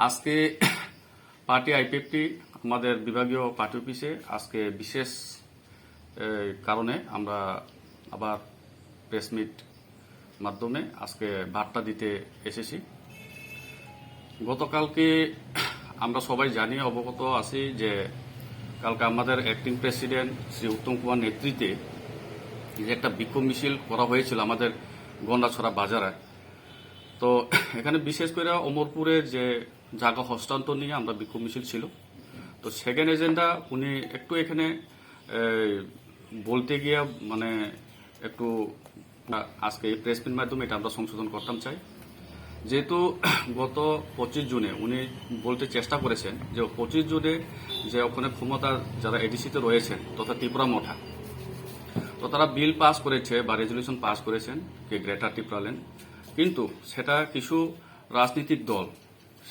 আজকে party IPFT আমাদের বিভাগীয় পার্টি অফিসে আজকে বিশেষ কারণে আমরা আবার প্রেস মিট মাধ্যমে আজকে বার্তা দিতে এসেছি। গতকালকে আমরা সবাই জানি, অবগত আছি যে কালকে আমাদের অ্যাক্টিং প্রেসিডেন্ট শ্রী উত্তম কুমার নেতৃত্বে যে একটা বিক্ষোভ মিছিল করা হয়েছিল আমাদের গন্ডাছড়া বাজারে। তো এখানে বিশেষ করে অমরপুরের যে জায়গা হস্তান্তর নিয়ে আমরা বিক্ষোভ মিছিল ছিল। তো সেকেন্ড এজেন্ডা উনি একটু এখানে বলতে গিয়ে একটু আজকে এই প্রেস মিট মাধ্যমে এটা আমরা সংশোধন করতাম চাই। যেহেতু গত 25 জুনে উনি বলতে চেষ্টা করেছেন যে 25 জুনে যে ওখানে ক্ষমতা যারা এডিসিতে রয়েছেন তথা ত্রিপুরা মোঠা, তো তারা বিল পাস করেছে বা রেজলিউশন পাস করেছেন যে গ্রেটার ত্রিপুরাল্যান্ড, কিন্তু সেটা কিছু রাজনৈতিক দল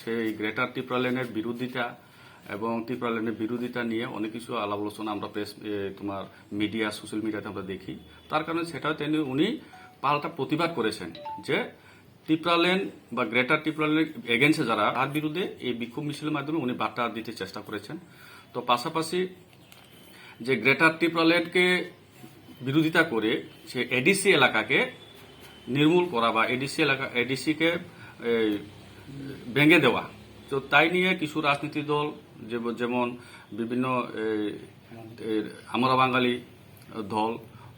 সেই গ্রেটার ত্রিপুরাল্যান্ডের বিরোধিতা এবং ত্রিপুরাল্যান্ডের বিরোধিতা নিয়ে অনেক কিছু আলাপ আলোচনা আমরা মিডিয়া সোশ্যাল মিডিয়াতে আমরা দেখি। তার কারণে সেটাও উনি পাল্টা প্রতিবাদ করেছেন যে ত্রিপুরাল্যান্ড বা গ্রেটার ত্রিপুরাল্যান্ড এগেন্সে যারা, তার বিরুদ্ধে এই বিক্ষোভ মিছিলের মাধ্যমে উনি বার্তা দিতে চেষ্টা করেছেন। তো পাশাপাশি যে গ্রেটার ত্রিপুরাল্যান্ডকে বিরোধিতা করে সে এডিসি এলাকাকে নির্মূল করা বা এডিসিকে ভেঙে দেওয়া, তো তাই নিয়ে কিছু রাজনীতি দল যেমন বিভিন্ন আমরা বাঙালি দল,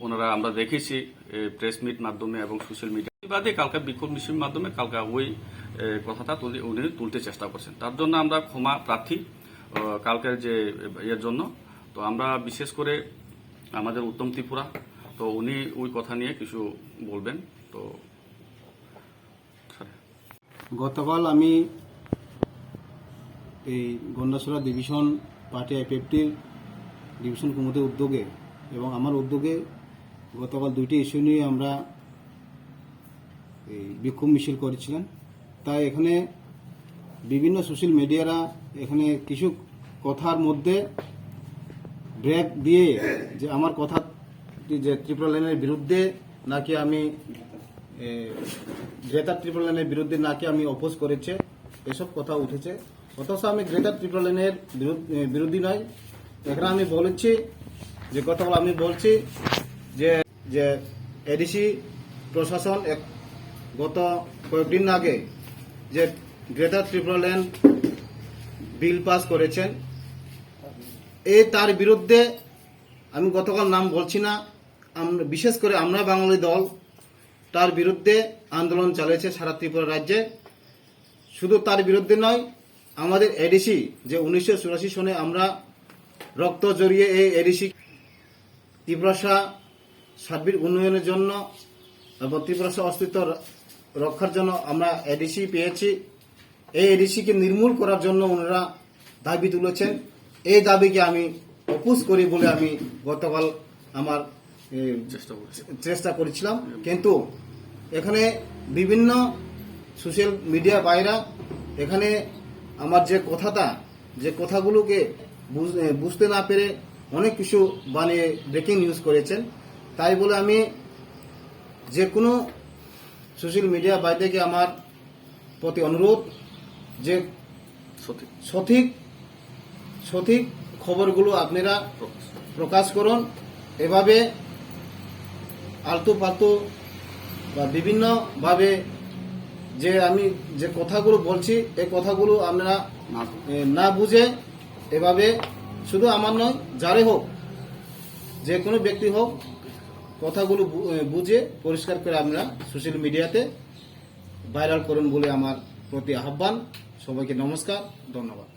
ওনারা আমরা দেখেছি প্রেস মিট মাধ্যমে এবং সোশ্যাল মিডিয়া বাদে কালকে বিক্ষোভ মিছিলের মাধ্যমে কালকে ওই কথাটা উনি তুলতে চেষ্টা করছেন। তার জন্য আমরা ক্ষমা প্রার্থী কালকের যে এর জন্য। তো আমরা বিশেষ করে আমাদের উত্তম ত্রিপুরা, তো উনি ওই কথা নিয়ে কিছু বলবেন। তো গতকাল আমি এই গন্ডাছড়া ডিভিশন পার্টি আইপিএফটির ডিভিশন কমিটির উদ্যোগে এবং আমার উদ্যোগে গতকাল দুইটি ইস্যু নিয়ে আমরা এই বিক্ষোভ মিছিল করেছিলাম। তাই এখানে বিভিন্ন সোশ্যাল মিডিয়ারা এখানে কিছু কথার মধ্যে ব্রেক দিয়ে যে আমার কথা যে ত্রিপুরাল্যান্ডের বিরুদ্ধে নাকি আমি গ্রেটার ত্রিপুরাল্যান্ডের বিরুদ্ধে নাকি আমি অপোজ করেছে, এসব কথা উঠেছে। অথচ আমি গ্রেটার ত্রিপুরাল্যান্ডের বিরোধী নয়। এখানে আমি বলেছি যে গতকাল আমি বলছি যে এডিসি প্রশাসন গত কয়েকদিন আগে যে গ্রেটার ত্রিপুরাল্যান্ড বিল পাস করেছেন, তার বিরুদ্ধে আমি গতকাল নাম বলছি না, বিশেষ করে আমরা বাঙালি দল তার বিরুদ্ধে আন্দোলন চালিয়েছে সারা ত্রিপুরা রাজ্যে। শুধু তার বিরুদ্ধে নয়, আমাদের এডিসি যে 1984 সনে আমরা রক্ত জড়িয়ে এই এডিসি ত্রিপুরা সার্বিক উন্নয়নের জন্য এবং ত্রিপুরা অস্তিত্ব রক্ষার জন্য আমরা এডিসি পেয়েছি। এই এডিসিকে নির্মূল করার জন্য ওনারা দাবি তুলেছেন। এই দাবিকে আমি অপোজ করি বলে আমি গতকাল আমার চেষ্টা করেছিলাম। কিন্তু এখানে বিভিন্ন সোশ্যাল মিডিয়া বাইরা এখানে আমার যে কথাগুলোকে বুঝতে না পেরে অনেক কিছু বানিয়ে ব্রেকিং নিউজ করেছেন। তাই বলে আমি যে কোনো সোশ্যাল মিডিয়া বাইরেকে আমার প্রতি অনুরোধ যে সঠিক খবরগুলো আপনারা প্রকাশ করুন। এভাবে আলতু ফালতু বা বিভিন্নভাবে যে আমি যে কথাগুলো বলছি এই কথাগুলো আপনারা না বুঝে এভাবে শুধু আমার নয়, যারে হোক, যে কোনো ব্যক্তি হোক, কথাগুলো বুঝে পরিষ্কার করে আপনারা সোশ্যাল মিডিয়াতে ভাইরাল করুন বলে আমার প্রতি আহ্বান। সবাইকে নমস্কার, ধন্যবাদ।